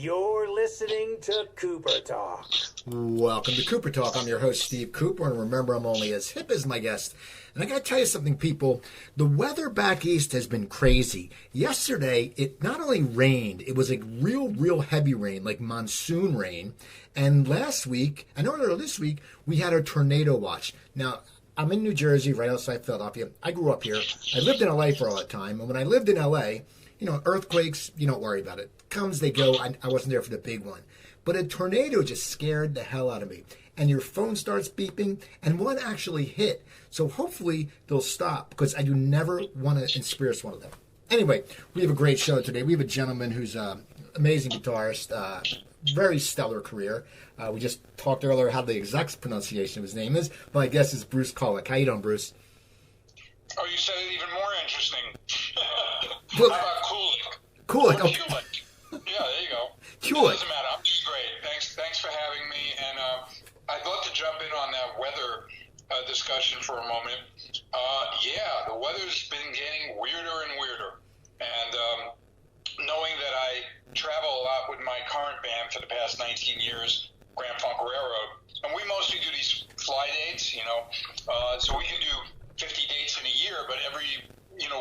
You're listening to Cooper Talk. Welcome to Cooper Talk. I'm your host, Steve Cooper, and remember, I'm only as hip as my guest. And I got to tell you something, people. The weather back east has been crazy. Yesterday, it not only rained, it was like real heavy rain, like monsoon rain. And last week, and earlier this week, we had a tornado watch. Now, I'm in New Jersey, right outside Philadelphia. I grew up here. I lived in LA for all that time. And when I lived in LA, you know, earthquakes, you don't worry about it. Comes, they go. I wasn't there for the big one. But a tornado just scared the hell out of me. And your phone starts beeping, and one actually hit. So hopefully they'll stop, because I do never want to experience one of them. Anyway, we have a great show today. We have a gentleman who's an amazing guitarist, very stellar career. We just talked earlier how the exact pronunciation of his name is. My guess is Bruce Kulick. How you doing, Bruce? Oh, you said it even more interesting. Well, How about Kulick? Kulick. Or Okay. Kulick. Yeah, there you go. Kulick. It doesn't matter. I'm just great. Thanks for having me. And I'd love to jump in on that weather discussion for a moment. Yeah, the weather's been getting weirder and weirder. And knowing that I travel a lot with my current band for the past 19 years, Grand Funk Railroad, and we mostly do these fly dates, you know, so we can do 50 dates in a year, but every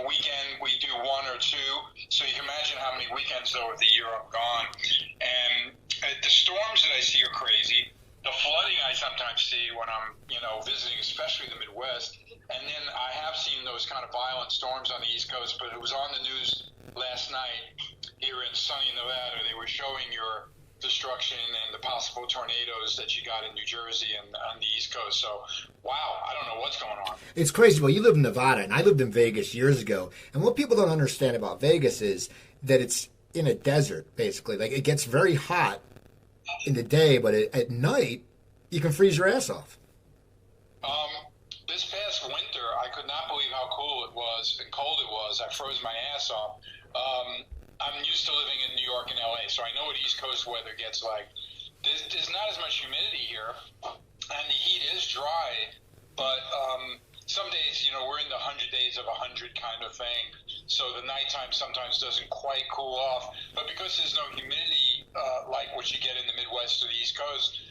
weekend we do one or two. So you can imagine how many weekends though of the year I'm gone. And the storms that I see are crazy. The flooding I sometimes see when I'm, visiting, especially the Midwest. And then I have seen those kind of violent storms on the East Coast, but it was on the news last night here in sunny Nevada. They were showing your destruction and the possible tornadoes that you got in New Jersey and on the East Coast. So, wow, I don't know what's going on. It's crazy. Well, you live in Nevada, and I lived in Vegas years ago. And what people don't understand about Vegas is that it's in a desert, basically. Like, it gets very hot in the day, but at night, you can freeze your ass off. This past winter, I could not believe how cool it was and cold it was. I froze my ass off. I'm used to living in New York and LA, so I know what East Coast weather gets like. There's not as much humidity here, and the heat is dry, but some days, we're in the 100 days of 100 kind of thing, so the nighttime sometimes doesn't quite cool off. But because there's no humidity like what you get in the Midwest or the East Coast,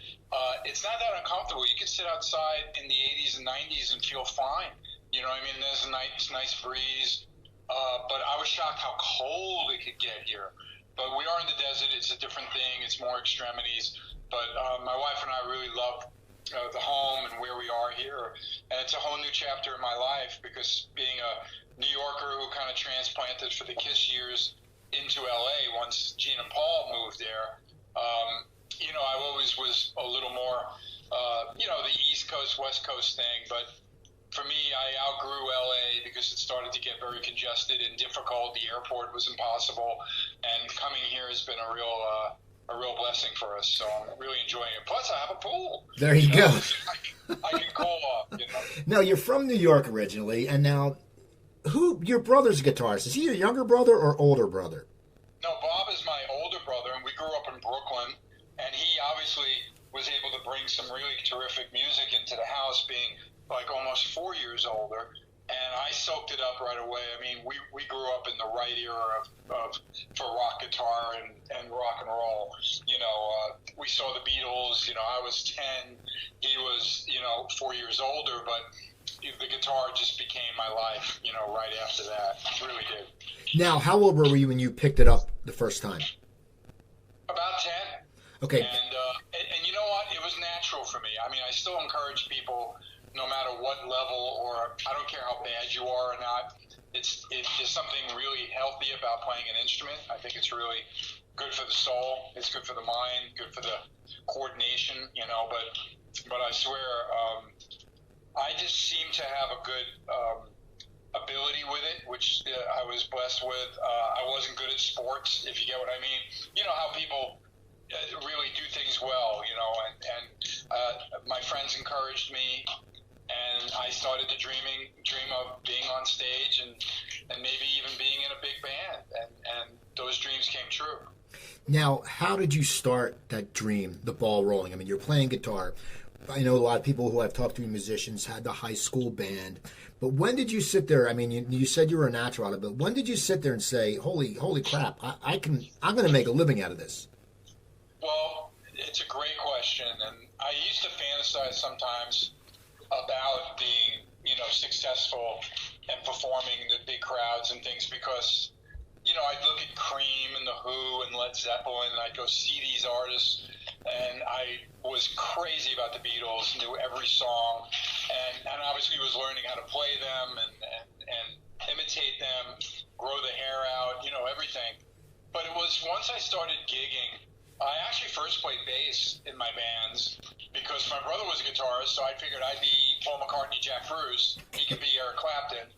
it's not that uncomfortable. You can sit outside in the 80s and 90s and feel fine. You know what I mean? There's a nice breeze. But I was shocked how cold it could get here. But we are in the desert. It's a different thing. It's more extremities. But my wife and I really love the home and where we are here. And it's a whole new chapter in my life, because being a New Yorker who kind of transplanted for the KISS years into LA once Gene and Paul moved there, I always was a little more, the East Coast, West Coast thing. But for me, I outgrew LA because it started to get very congested and difficult. The airport was impossible, and coming here has been a real blessing for us. So I'm really enjoying it. Plus, I have a pool. There you go. I can cool off. Now, you're from New York originally, and now, your brother's a guitarist? Is he your younger brother or older brother? No, Bob is my older brother, and we grew up in Brooklyn, and he obviously was able to bring some really terrific music into the house, being like almost 4 years older, and I soaked it up right away. I mean, we grew up in the right era for rock guitar and rock and roll. We saw the Beatles. I was 10, he was 4 years older, but the guitar just became my life. Right after that, it really did. Now, how old were you when you picked it up the first time? About 10. Okay. And you know what? It was natural for me. I mean, I still encourage people, no matter what level, or I don't care how bad you are or not, it's something really healthy about playing an instrument. I think it's really good for the soul. It's good for the mind, good for the coordination, but I swear, I just seem to have a good ability with it, which I was blessed with. I wasn't good at sports, if you get what I mean. You know how people really do things well, and my friends encouraged me, and I started to dream of being on stage and maybe even being in a big band, and those dreams came true. Now, how did you start that dream, the ball rolling? I mean, you're playing guitar. I know a lot of people who I've talked to, musicians, had the high school band. But when did you sit there? I mean, you said you were a natural at it, but when did you sit there and say, "Holy crap! I'm going to make a living out of this"? It's a great question, and I used to fantasize sometimes about being, successful and performing the big crowds and things because, I'd look at Cream and The Who and Led Zeppelin, and I'd go see these artists, and I was crazy about the Beatles, knew every song, and obviously was learning how to play them and imitate them, grow the hair out, everything. But it was once I started gigging, I actually first played bass in my bands because my brother was a guitarist, so I figured I'd be Paul McCartney, Jack Bruce. He could be Eric Clapton,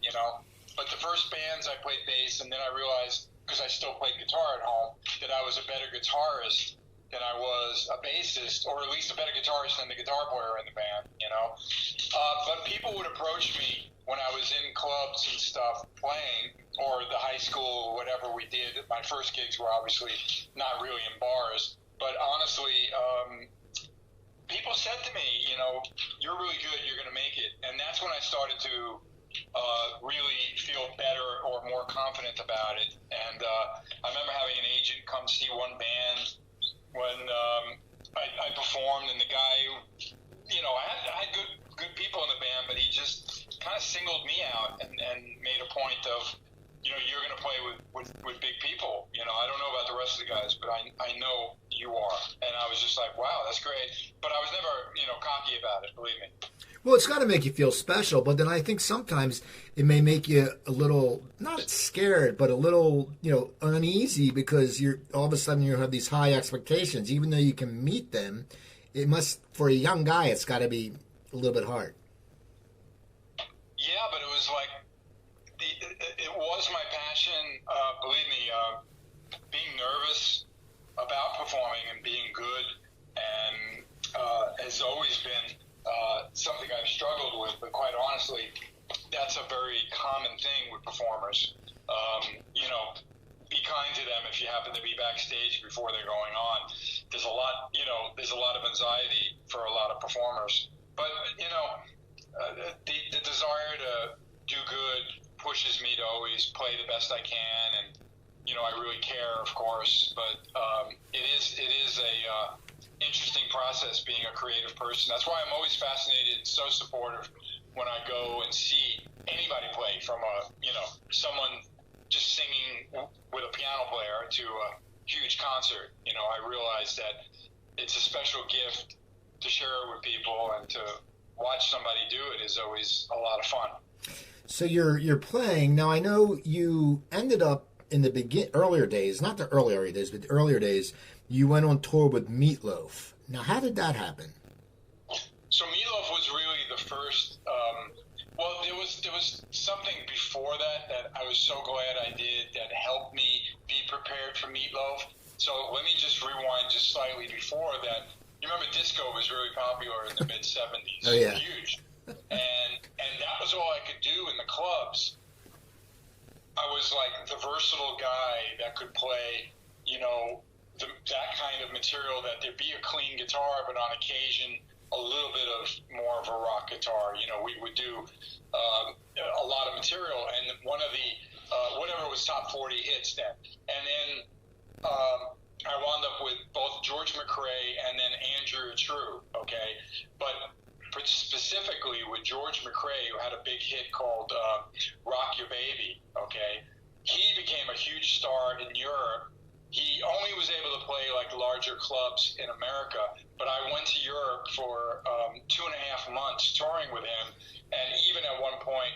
But the first bands I played bass, and then I realized, because I still played guitar at home, that I was a better guitarist than I was a bassist, or at least a better guitarist than the guitar player in the band, But people would approach me when I was in clubs and stuff playing, or the high school, whatever we did. My first gigs were obviously not really in bars, but honestly, people said to me, you're really good, you're going to make it. And that's when I started to really feel better or more confident about it. And I remember having an agent come see one band when I performed, and the guy, I had good people in the band, but he just kind of singled me out and made a point of, you're going to play with big people. I don't know about the rest of the guys, but I know you are. And I was just like, wow, that's great. But I was never, cocky about it, believe me. Well, it's got to make you feel special, but then I think sometimes it may make you a little, not scared, but a little, uneasy because you're all of a sudden you have these high expectations. Even though you can meet them, it must, for a young guy, it's got to be a little bit hard. Yeah, but it was like, it was my passion, believe me, being nervous about performing and being good and has always been something I've struggled with, but quite honestly, that's a very common thing with performers. Be kind to them if you happen to be backstage before they're going on. There's a lot of anxiety for a lot of performers, but the desire to do good pushes me to always play the best I can, and I really care, of course, but it is a interesting process being a creative person. That's why I'm always fascinated and so supportive when I go and see anybody play, from someone just singing with a piano player to a huge concert. I realize that it's a special gift to share it with people, and to watch somebody do it is always a lot of fun. So you're playing now. I know you ended up in the earlier days, not the earlier days, but the earlier days. You went on tour with Meat Loaf. Now, how did that happen? So Meat Loaf was really the first. There was something before that I was so glad I did that helped me be prepared for Meat Loaf. So let me just rewind just slightly before that. You remember disco was really popular in the mid '70s. Oh yeah, huge. And that was all I could do in the clubs. I was like the versatile guy that could play, that kind of material, that there'd be a clean guitar, but on occasion a little bit of more of a rock guitar. We would do a lot of material, and one of the whatever was top 40 hits then. And then I wound up with both George McRae and then Andrew True, okay? But specifically with George McRae, who had a big hit called Rock Your Baby, okay? He became a huge star in Europe. He only was able to play like larger clubs in America, but I went to Europe for 2.5 months touring with him, and even at one point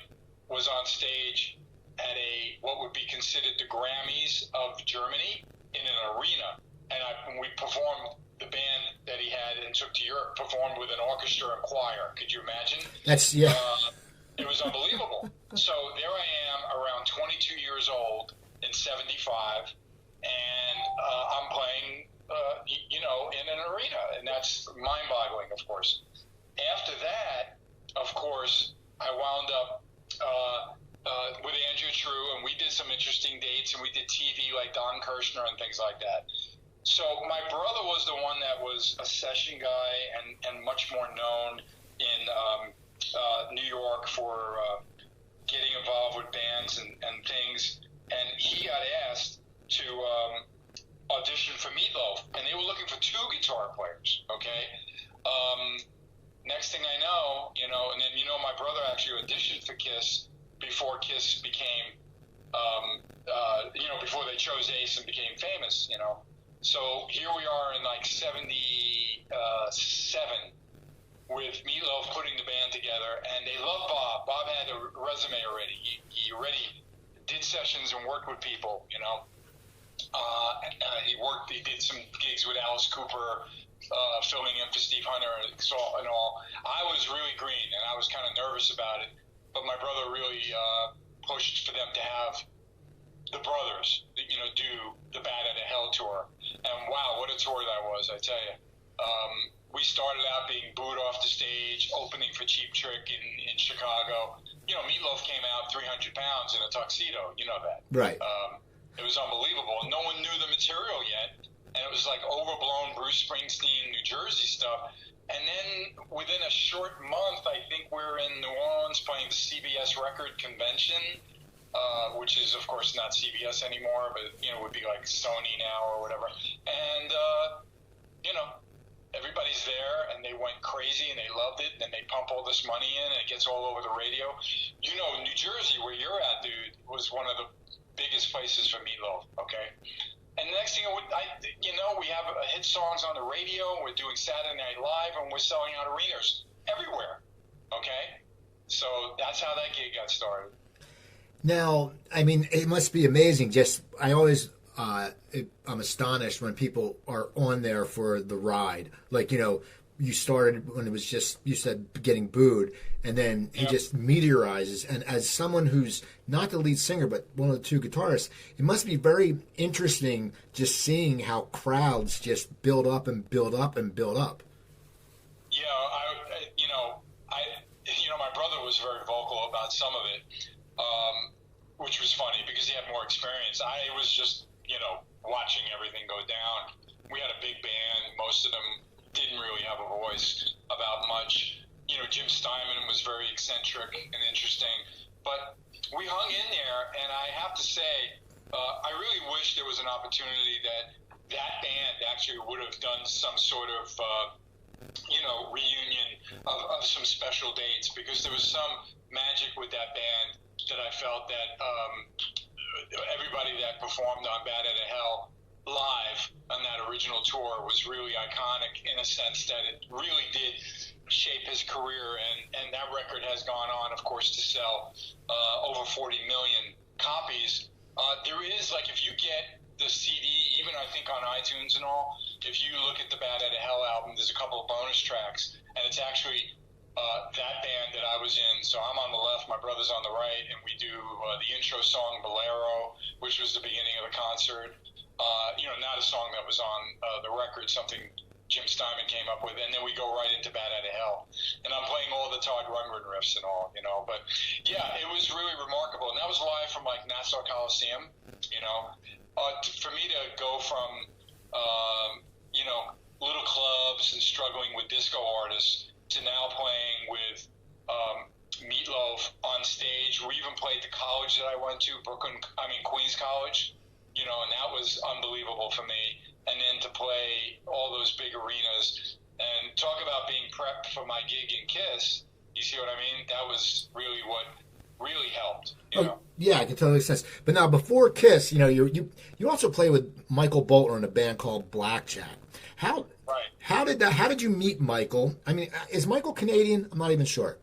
was on stage at what would be considered the Grammys of Germany in an arena, and we performed. The band that he had and took to Europe performed with an orchestra and choir. Could you imagine? It was unbelievable. So there I am, around 22 years old in '75, and I'm playing, in an arena, and that's mind-boggling, of course. After that, of course, I wound up with Andrew True, and we did some interesting dates, and we did TV like Don Kirshner and things like that. So my brother was the one that was a session guy and much more known in New York for getting involved with bands and things. And he got asked to audition for Meat Loaf. And they were looking looking for 2 guitar players, okay? Next thing I know, and then, my brother actually auditioned for KISS before KISS became, before they chose Ace and became famous, So here we are in like 77 with Meat Loaf putting the band together, and they love Bob. Bob had a resume already. He already did sessions and worked with people, he did some gigs with Alice Cooper, filming in for Steve Hunter and all. I was really green, and I was kind of nervous about it, but my brother really pushed for them to have the brothers, do the Bat Out of Hell tour. And wow, what a tour that was, I tell you. We started out being booed off the stage, opening for Cheap Trick in Chicago. Meat Loaf came out 300 pounds in a tuxedo. You know that. Right. It was unbelievable. No one knew the material yet. And it was like overblown Bruce Springsteen, New Jersey stuff. And then within a short month, I think we're in New Orleans playing the CBS Record Convention, which is, of course, not CBS anymore, but, would be like Sony now or whatever. And, everybody's there, and they went crazy, and they loved it, and they pump all this money in, and it gets all over the radio. New Jersey, where you're at, dude, was one of the biggest places for Meat Loaf, okay? And the next thing, we have hit songs on the radio, we're doing Saturday Night Live, and we're selling out arenas everywhere, okay? So that's how that gig got started. Now, I mean, it must be amazing. I'm astonished when people are on there for the ride. Like, you started when it was just, you said, getting booed, and then he just meteorizes. And as someone who's not the lead singer, but one of the 2 guitarists, it must be very interesting just seeing how crowds just build up and build up and build up. Yeah, my brother was very vocal about some of it, which was funny because he had more experience. I was just, watching everything go down. We had a big band. Most of them didn't really have a voice about much. Jim Steinman was very eccentric and interesting. But we hung in there, and I have to say, I really wish there was an opportunity that band actually would have done some sort of, reunion of some special dates, because there was some magic with that band that I felt that everybody that performed on Bat Out of Hell live on that original tour was really iconic in a sense that it really did shape his career, and that record has gone on, of course, to sell over 40 million copies. There is, like, if you get the CD, even I think on iTunes and all, if you look at the Bat Out of Hell album, there's a couple of bonus tracks, and it's actually that band that I was in. So I'm on the left, my brother's on the right, and we do the intro song Bolero, which was the beginning of the concert. Not a song that was on the record, something Jim Steinman came up with, and then we go right into Bat Out of Hell. And I'm playing all the Todd Rundgren riffs and all, But, yeah, it was really remarkable. And that was live from, like, Nassau Coliseum, For me to go from, little clubs and struggling with disco artists to now playing with Meat Loaf on stage. We even played the college that I went to, Queens College, and that was unbelievable for me. And then to play all those big arenas and talk about being prepped for my gig in KISS, you see what I mean? That was really what really helped. Yeah, I can totally sense. But now, before KISS, you also play with Michael Bolton in a band called Blackjack. How did you meet Michael? I mean, is Michael Canadian? I'm not even sure.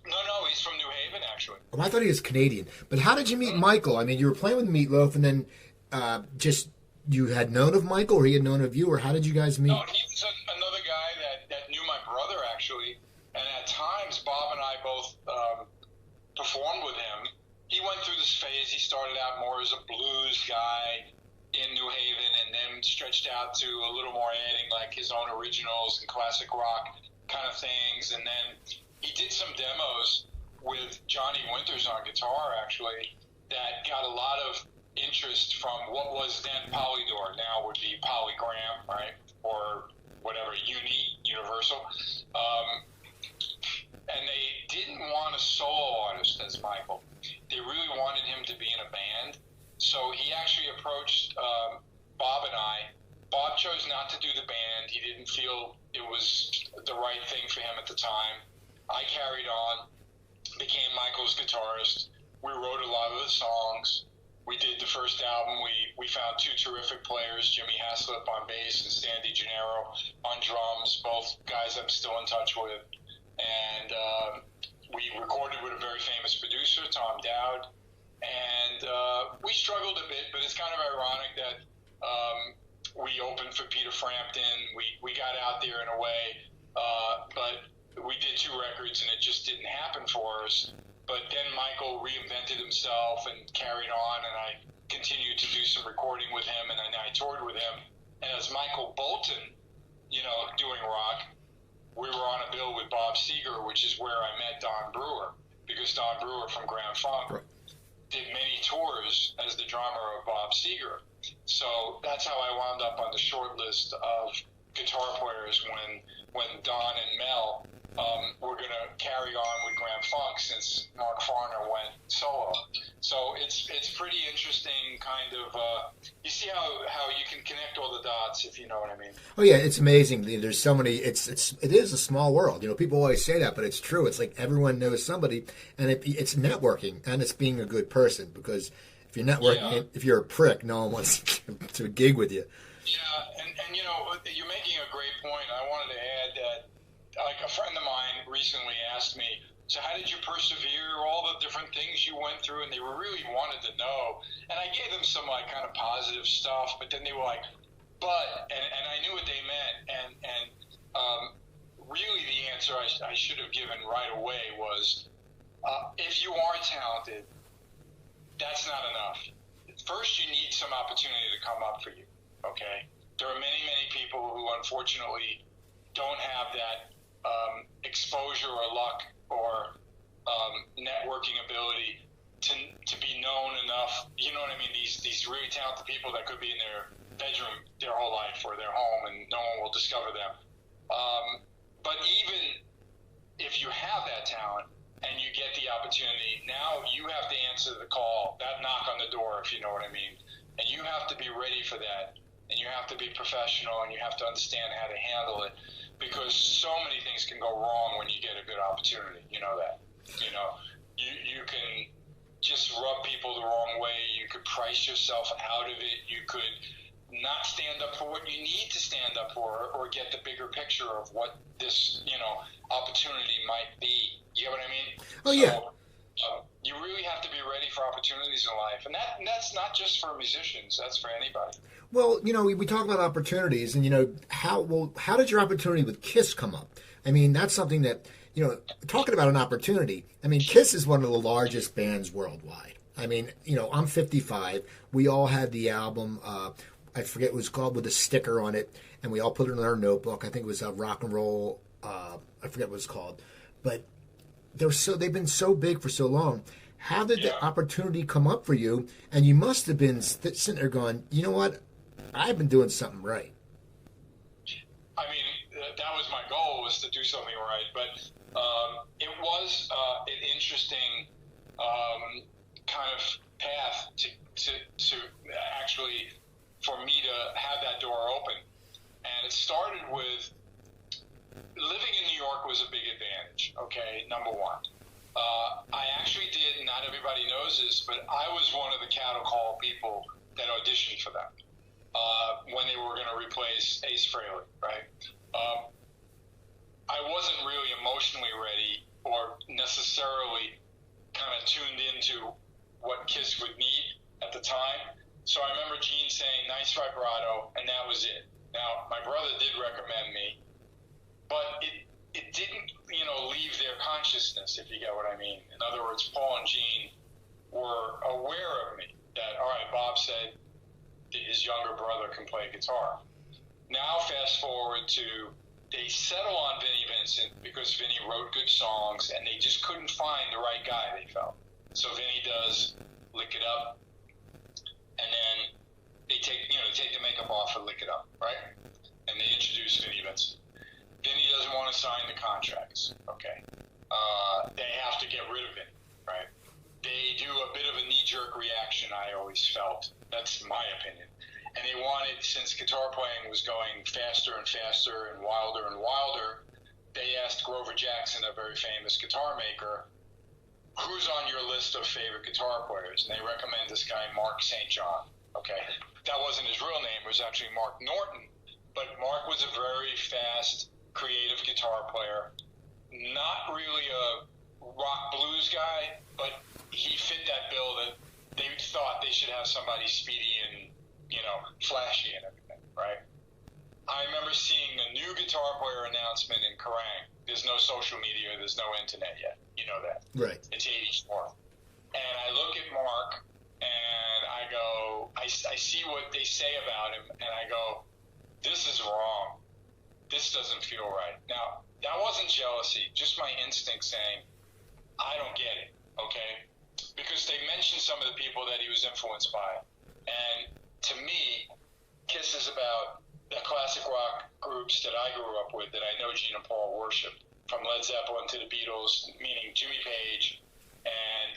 No, he's from New Haven, actually. Oh, I thought he was Canadian. But how did you meet Michael? I mean, you were playing with Meat Loaf, and then you had known of Michael, or he had known of you, or how did you guys meet? No, he was another guy that knew my brother, actually. And at times, Bob and I both performed with him. He went through this phase. He started out more as a blues guy in New Haven, and then stretched out to a little more adding like his own originals and classic rock kind of things. And then he did some demos with Johnny Winters on guitar, actually, that got a lot of interest from what was then Polydor, now would be Polygram, right? Or whatever, Universal. And they didn't want a solo artist as Michael. They really wanted him to be in a band. So he actually approached Bob and I. Bob chose chose not to do the band. He didn't feel it was the right thing for him at the time. I carried on, became Michael's guitarist. We wrote a lot of the songs. We did the first album. We found two terrific players, Jimmy Haslip on bass and Sandy Gennaro on drums, both guys I'm still in touch with. And we recorded with a very famous producer, Tom Dowd. And we struggled a bit, but it's kind of ironic that we opened for Peter Frampton. We got out there in a way, but we did two records, and it just didn't happen for us. But then Michael reinvented himself and carried on, and I continued to do some recording with him, and then I toured with him. And as Michael Bolton, doing rock, we were on a bill with Bob Seger, which is where I met Don Brewer, because Don Brewer from Grand Funk did many tours as the drummer of Bob Seger. So that's how I wound up on the short list of guitar players when Don and Mel were going to carry on with Grand Funk since Mark Farner went solo. So it's pretty interesting kind of, you see how you can connect all the dots, if you know what I mean. Oh yeah, it's amazing. There's so many, it is a small world. People always say that, but it's true. It's like everyone knows somebody, and it's networking, and it's being a good person, because if you're networking, if you're a prick, no one wants to gig with you. Yeah, and you're making a great point. I wanted to add that, like, a friend of mine recently asked me, so how did you persevere, all the different things you went through, and they really wanted to know. And I gave them some, like, kind of positive stuff, but then they were like, and I knew what they meant, and really the answer I should have given right away was, if you are talented, that's not enough. First, you need some opportunity to come up for you, okay? There are many, many people who unfortunately don't have that exposure or luck or networking ability to be known enough. You know what I mean? These really talented people that could be in their bedroom their whole life or their home, and no one will discover them. But even if you have that talent and you get the opportunity, now you have to answer the call, that knock on the door, if you know what I mean. And you have to be ready for that. And you have to be professional, and you have to understand how to handle it, because so many things can go wrong when you get a good opportunity. You know that. You can just rub people the wrong way. You could price yourself out of it. You could not stand up for what you need to stand up for, or get the bigger picture of what this, opportunity might be. You know what I mean? Oh, yeah. You really have to be ready for opportunities in life. And that's not just for musicians. That's for anybody. Well, we talk about opportunities, and, how did your opportunity with KISS come up? I mean, that's something that, talking about an opportunity, I mean, KISS is one of the largest bands worldwide. I mean, I'm 55. We all had the album, I forget what it was called, with a sticker on it, and we all put it in our notebook. I think it was Rock and Roll, I forget what it's called. But they've been so big for so long. How did the opportunity come up for you? And you must have been sitting there going, you know what? I've been doing something right. I mean, that was my goal, was to do something right. But it was an interesting kind of path to actually, for me to have that door open. And it started with, living in New York was a big advantage, okay, number one. I actually did, not everybody knows this, but I was one of the cattle call people that auditioned for them when they were going to replace Ace Frehley, right? I wasn't really emotionally ready or necessarily kind of tuned into what KISS would need at the time. So I remember Gene saying, nice vibrato, and that was it. Now, my brother did recommend me, but it didn't, leave their consciousness, if you get what I mean. In other words, Paul and Gene were aware of me, that, all right, Bob said his younger brother can play guitar. Now, fast forward to, they settle on Vinnie Vincent because Vinnie wrote good songs, and they just couldn't find the right guy, they felt. So Vinnie does Lick It Up, and then they take the makeup off and Lick It Up, right? And they introduce Vinnie Vincent. Vinnie doesn't want to sign the contracts, okay? They have to get rid of it, right? They do a bit of a knee-jerk reaction, I always felt. That's my opinion. And they want wanted, since guitar playing was going faster and faster and wilder, they asked Grover Jackson, a very famous guitar maker, who's on your list of favorite guitar players? And they recommend this guy, Mark St. John. Okay. That wasn't his real name. It was actually Mark Norton. But Mark was a very fast, creative guitar player. Not really a rock blues guy, but he fit that bill that they thought they should have somebody speedy and, flashy and everything, right? I remember seeing a new guitar player announcement in Kerrang. There's no social media. There's no internet yet. You know that. Right. It's 84. And I look at Mark, and I go, I see what they say about him, and I go, this is wrong. This doesn't feel right. Now, that wasn't jealousy, just my instinct saying, I don't get it, okay? Because they mentioned some of the people that he was influenced by. And to me, Kiss is about the classic rock groups that I grew up with, that I know Gene and Paul worshiped, from Led Zeppelin to the Beatles, meaning Jimmy Page and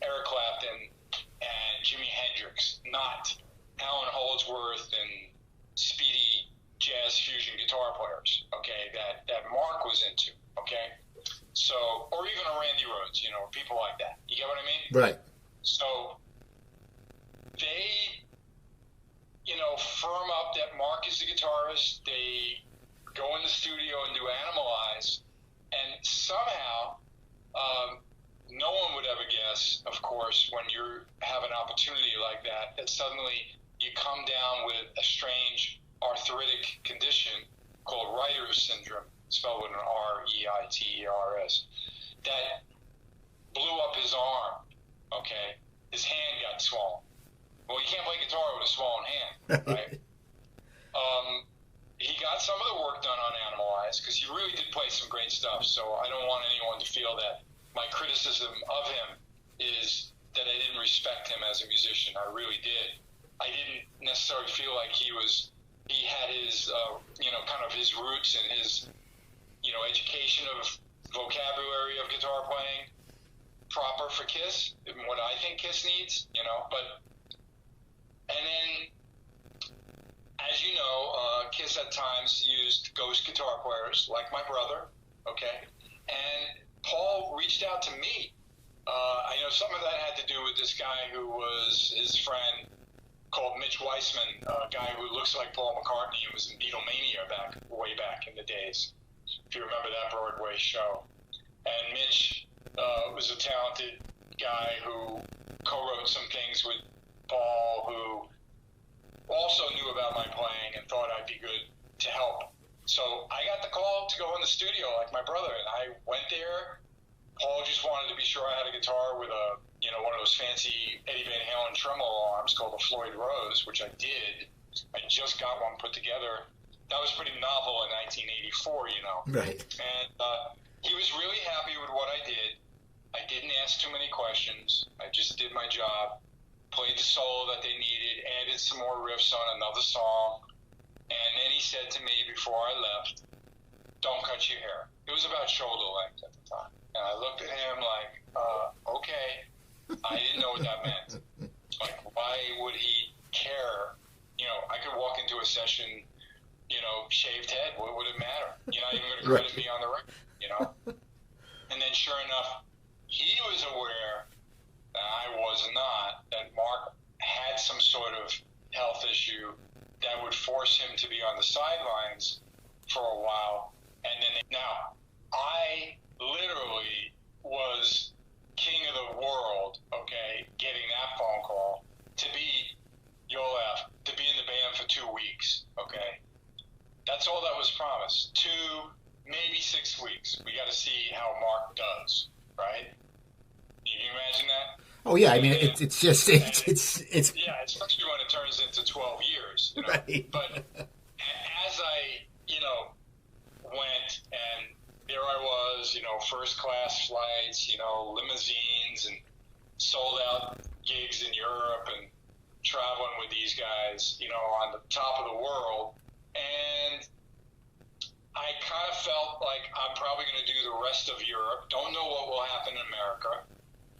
Eric Clapton and Jimi Hendrix, not Alan Holdsworth and speedy jazz fusion guitar players, okay, that Mark was into, okay? So, or even a Randy Rhoads, people like that. You get what I mean? Right. So they, firm up that Mark is the guitarist. They go in the studio and do Animalize, and somehow, no one would ever guess, of course, when you have an opportunity like that suddenly you come down with a strange arthritic condition called writer's syndrome, spelled with an R-E-I-T-E-R-S, that blew up his arm, okay? His hand got swollen. Well, you can't play guitar with a swollen hand, right? He got some of the work done on Animalize, because he really did play some great stuff, so I don't want anyone to feel that my criticism of him is that I didn't respect him as a musician. I really did. I didn't necessarily feel like he had his, kind of his roots and his, education of vocabulary of guitar playing proper for Kiss, and what I think Kiss needs, and then, as you know, Kiss at times used ghost guitar players, like my brother, okay, and Paul reached out to me. I know some of that had to do with this guy who was his friend called Mitch Weissman, a guy who looks like Paul McCartney and was in Beatlemania way back in the days, if you remember that Broadway show. And Mitch was a talented guy who co-wrote some things with Paul, who also knew about my playing and thought I'd be good to help. So I got the call to go in the studio like my brother, and I went there. Paul just wanted to be sure I had a guitar with a, one of those fancy Eddie Van Halen tremolo arms called a Floyd Rose, which I did. I just got one put together. That was pretty novel in 1984, Right. And he was really happy with what I did. I didn't ask too many questions. I just did my job, played the solo that they needed, added some more riffs on another song. And then he said to me before I left, don't cut your hair. It was about shoulder length at the time. And I looked at him like, okay. I didn't know what that meant. Like, why would he care? I could walk into a session, shaved head. What would it matter? You're not even going to credit me on the record, And then sure enough, he was aware that I was not, that Mark had some sort of health issue that would force him to be on the sidelines for a while. And then, now, I literally was king of the world, okay, getting that phone call to be, you'll laugh, to be in the band for 2 weeks, okay? That's all that was promised. 2, maybe 6 weeks. We got to see how Mark does, right? Can you imagine that? Oh yeah, I mean it's just it's yeah, especially when it turns into 12 years, Right. But as I went, and there I was, first class flights, limousines, and sold out gigs in Europe, and traveling with these guys, on the top of the world, and I kind of felt like I'm probably going to do the rest of Europe. Don't know what will happen in America.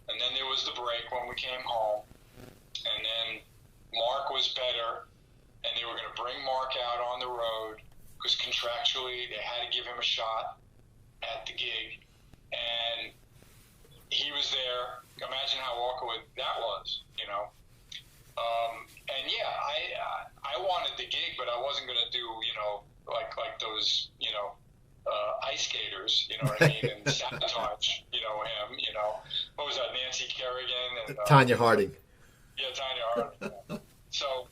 And then there was the break when we came home. And then Mark was better. were going to bring Mark out on the road because contractually they had to give him a shot at the gig, and he was there. Imagine how awkward that was, you know. And yeah, I wanted the gig, but I wasn't going to do, you know, like those, you know, ice skaters, you know what I mean, and sabotage, you know, him, you know. What was that, Nancy Kerrigan? And Tanya Harding. Yeah, Tanya Harding. So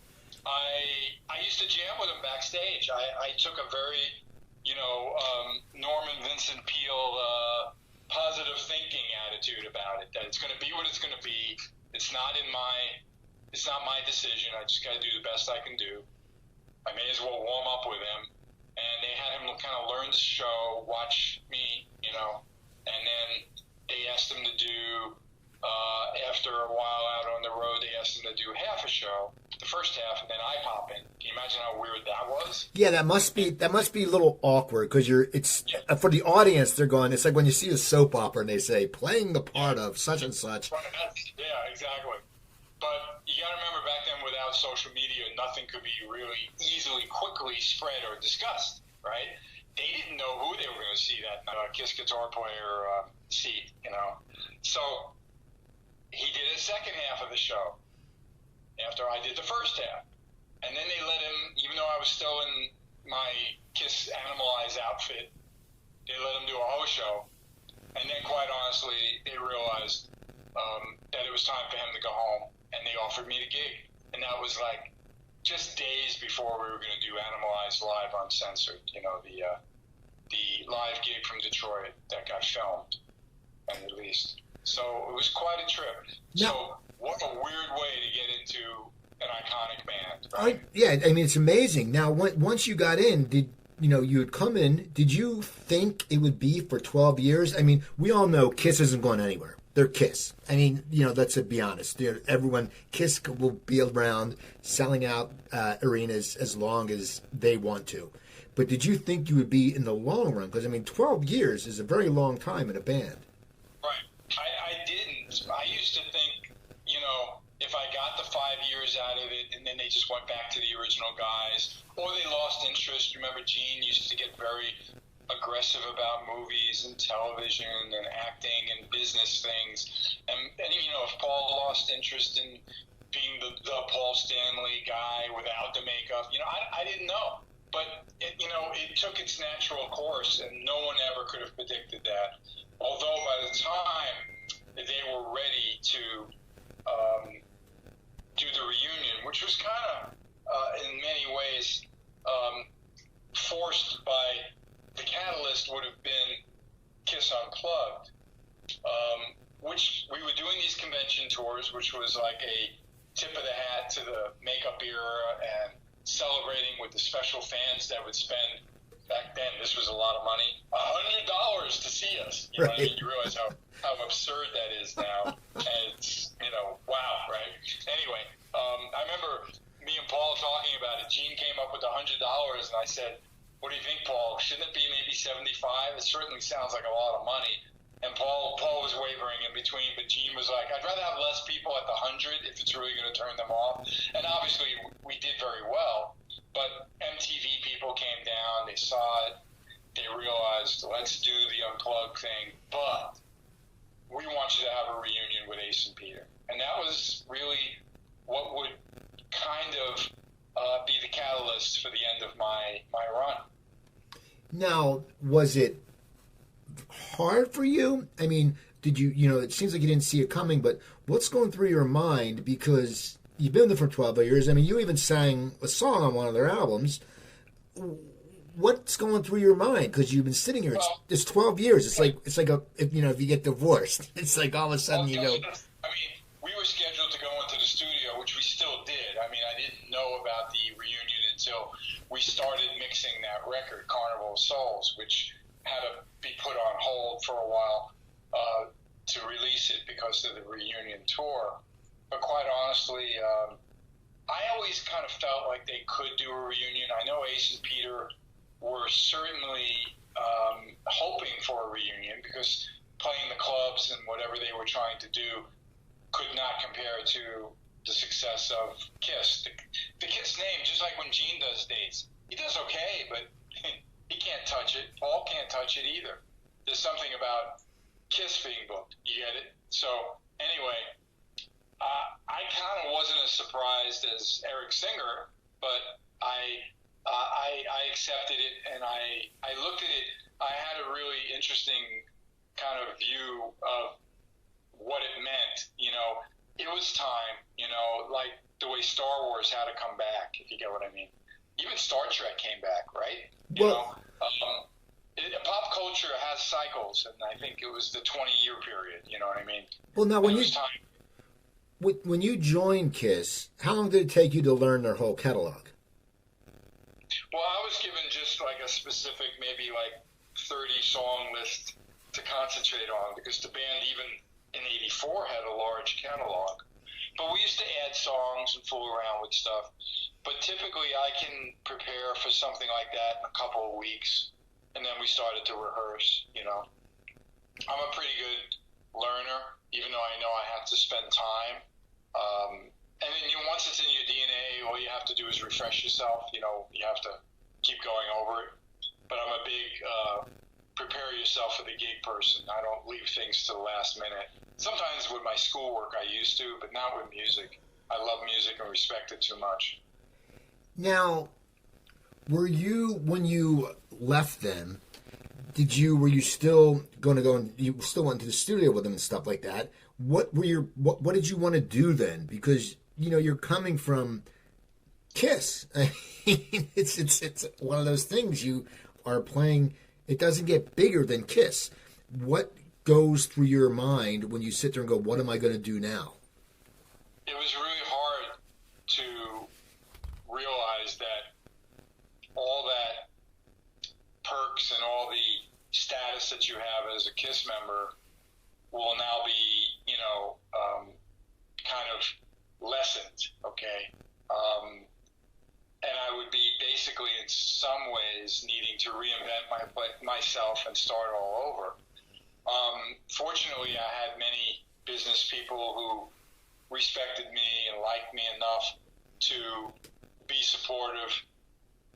I used to jam with him backstage. I took a very, you know, Norman Vincent Peale positive thinking attitude about it, that it's going to be what it's going to be. It's not my decision. I just got to do the best I can do. I may as well warm up with him. And they had him kind of learn the show, watch me, you know, and then they asked him to do, after a while out on the road, they asked him to do half a show, the first half, and then I pop in. Can you imagine how weird that was? Yeah, that must be a little awkward because for the audience, they're going, it's like when you see a soap opera and they say, playing the part of such and such. Yeah, exactly. But you got to remember, back then, without social media, nothing could be really easily, quickly spread or discussed, right? They didn't know who they were going to see that Kiss guitar player see, you know. So he did his second half of the show after I did the first half. And then they let him, even though I was still in my Kiss Animalize outfit, they let him do a whole show. And then, quite honestly, they realized that it was time for him to go home. And they offered me the gig. And that was like just days before we were going to do Animalize Live Uncensored, you know, the live gig from Detroit that got filmed and released. So it was quite a trip. No. So what a weird way to get into an iconic band, right? I mean, it's amazing. Now, once you got in, you had come in, did you think it would be for 12 years? I mean, we all know Kiss isn't going anywhere. They're Kiss. I mean, let's be honest. Everyone, Kiss will be around selling out arenas as long as they want to. But did you think you would be in the long run? Because, I mean, 12 years is a very long time in a band. Right. I didn't. I used to think, if I got the 5 years out of it and then they just went back to the original guys, or they lost interest. Remember, Gene used to get very aggressive about movies and television and acting and business things, and if Paul lost interest in being the Paul Stanley guy without the makeup, I didn't know, but it took its natural course, and no one ever could have predicted that. Although by the time they were ready to do the reunion, which was kind of in many ways forced by the catalyst, would have been Kiss Unplugged, which we were doing these convention tours, which was like a tip of the hat to the makeup era and celebrating with the special fans that would spend, back then, this was a lot of money, $100 to see us. You know what I mean? You realize how absurd that is now. And it's, wow, right? Anyway, I remember me and Paul talking about it. Gene came up with $100, and I said, "What do you think, Paul? Shouldn't it be maybe 75? It certainly sounds like a lot of money." And Paul was wavering in between, but Gene was like, "I'd rather have less people at the 100 if it's really going to turn them off." And obviously, we did very well. But MTV people came down, they saw it, they realized, let's do the Unplugged thing, but we want you to have a reunion with Ace and Peter. And that was really what would kind of be the catalyst for the end of my run. Now, was it hard for you? I mean, did you, it seems like you didn't see it coming, but what's going through your mind? Because you've been there for 12 years. I mean, you even sang a song on one of their albums. What's going through your mind? Because you've been sitting here. It's 12 years. It's like if you get divorced, it's like all of a sudden you go. I mean, we were scheduled to go into the studio, which we still did. I mean, I didn't know about the reunion until we started mixing that record, Carnival of Souls, which had to be put on hold for a while to release it because of the reunion tour. But quite honestly, I always kind of felt like they could do a reunion. I know Ace and Peter were certainly hoping for a reunion because playing the clubs and whatever they were trying to do could not compare to the success of Kiss. The Kiss name, just like when Gene does dates, he does okay, but he can't touch it. Paul can't touch it either. There's something about Kiss being booked. You get it? So anyway, I kind of wasn't as surprised as Eric Singer, but I accepted it, and I looked at it. I had a really interesting kind of view of what it meant. It was time, like the way Star Wars had to come back, if you get what I mean. Even Star Trek came back, right? Pop culture has cycles, and I think it was the 20-year period, you know what I mean? Well, now, when you joined Kiss, how long did it take you to learn their whole catalog? Well, I was given just like a specific, maybe like 30-song list to concentrate on, because the band, even in '84, had a large catalog. But we used to add songs and fool around with stuff. But typically, I can prepare for something like that in a couple of weeks, and then we started to rehearse. I'm a pretty good learner, even though I know I have to spend time. And then once it's in your DNA, all you have to do is refresh yourself. You have to keep going over it. But I'm a big prepare yourself for the gig person. I don't leave things to the last minute. Sometimes with my schoolwork I used to, but not with music. I love music and respect it too much. Now, when you left them, were you still going to go and you still went to the studio with them and stuff like that? What did you want to do then? Because you're coming from Kiss. I mean, it's one of those things you are playing. It doesn't get bigger than Kiss. What goes through your mind when you sit there and go, what am I going to do now? It was really hard to realize that all that perks and all the status that you have as a Kiss member will now be, kind of lessened, okay? And I would be basically in some ways needing to reinvent myself and start all over. Fortunately, I had many business people who respected me and liked me enough to be supportive.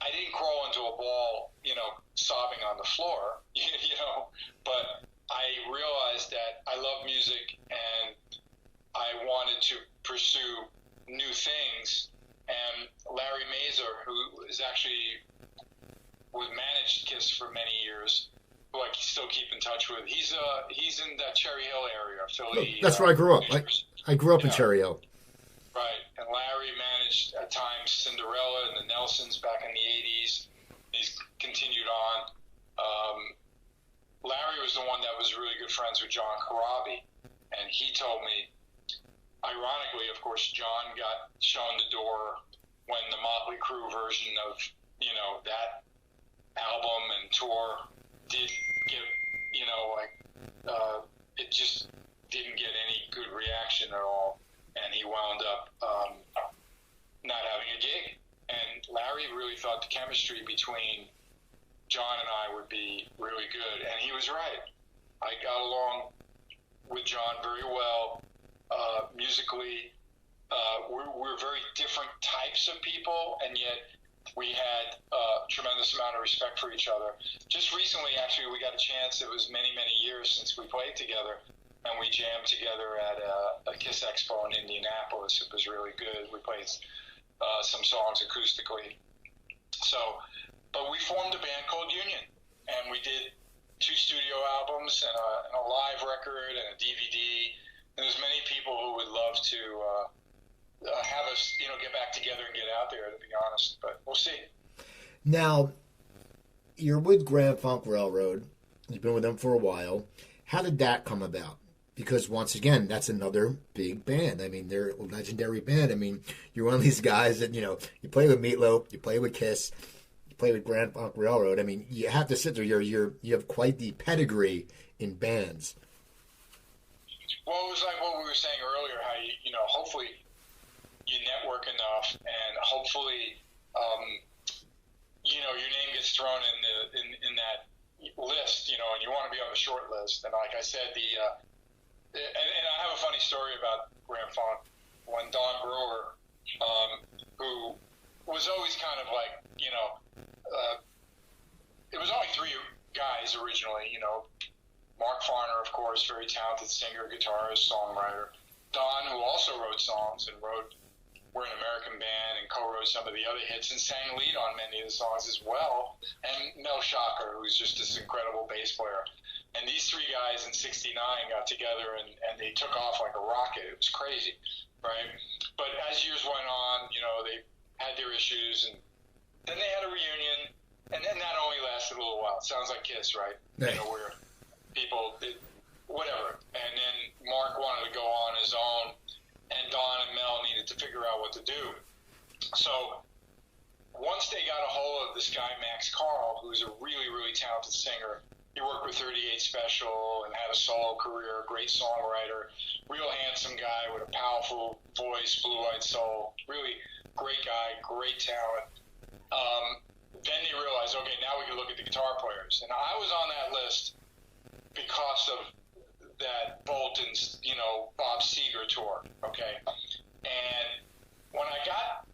I didn't crawl into a ball, sobbing on the floor, but I realized that I love music and I wanted to pursue new things. And Larry Mazer, who is actually managed Kiss for many years, who I still keep in touch with, he's in that Cherry Hill area, Philly. That's where I grew up. I grew up in Cherry Hill. Right, and Larry managed at times Cinderella and the Nelsons back in the 80s. He's continued on. Larry was the one that was really good friends with John Corabi, and he told me, ironically, of course, John got shown the door when the Motley Crue version of, that album and tour did get, it just didn't get any good reaction at all. And he wound up not having a gig. And Larry really thought the chemistry between John and I would be really good. And he was right. I got along with John very well. Musically, we're very different types of people, and yet we had a tremendous amount of respect for each other. Just recently, actually, we got a chance. It was many, many years since we played together, and we jammed together at a Kiss Expo in Indianapolis. It was really good. We played some songs acoustically. But we formed a band called Union, and we did 2 studio albums and a live record and a DVD. And there's many people who would love to have us, get back together and get out there, to be honest. But we'll see. Now, you're with Grand Funk Railroad. You've been with them for a while. How did that come about? Because, once again, that's another big band. I mean, they're a legendary band. I mean, you're one of these guys that, you play with Meat Loaf, you play with Kiss, you play with Grand Funk Railroad. I mean, you have to sit there. You have quite the pedigree in bands. Well, it was like what we were saying earlier, how hopefully you network enough, and hopefully, your name gets thrown in that list, and you want to be on the short list. And like I said, and I have a funny story about Grand Funk. when Don Brewer, who was always kind of like, it was only three guys originally, Mark Farner, of course, very talented singer, guitarist, songwriter. Don, who also wrote songs and wrote We're an American Band and co-wrote some of the other hits and sang lead on many of the songs as well. And Mel Shocker, who's just this incredible bass player. And these three guys in '69 got together and they took off like a rocket. It was crazy, right? But as years went on, they had their issues, and then they had a reunion, and then that only lasted a little while. It sounds like Kiss, right? Right. Where people did whatever. And then Mark wanted to go on his own, and Don and Mel needed to figure out what to do. So once they got a hold of this guy, Max Carl, who's a really, really talented singer, he worked with 38 Special and had a solo career, great songwriter, real handsome guy with a powerful voice, blue-eyed soul, really great guy, great talent. Then they realized, okay, now we can look at the guitar players. And I was on that list because of that Bolton's, Bob Seger tour, okay? And when I got,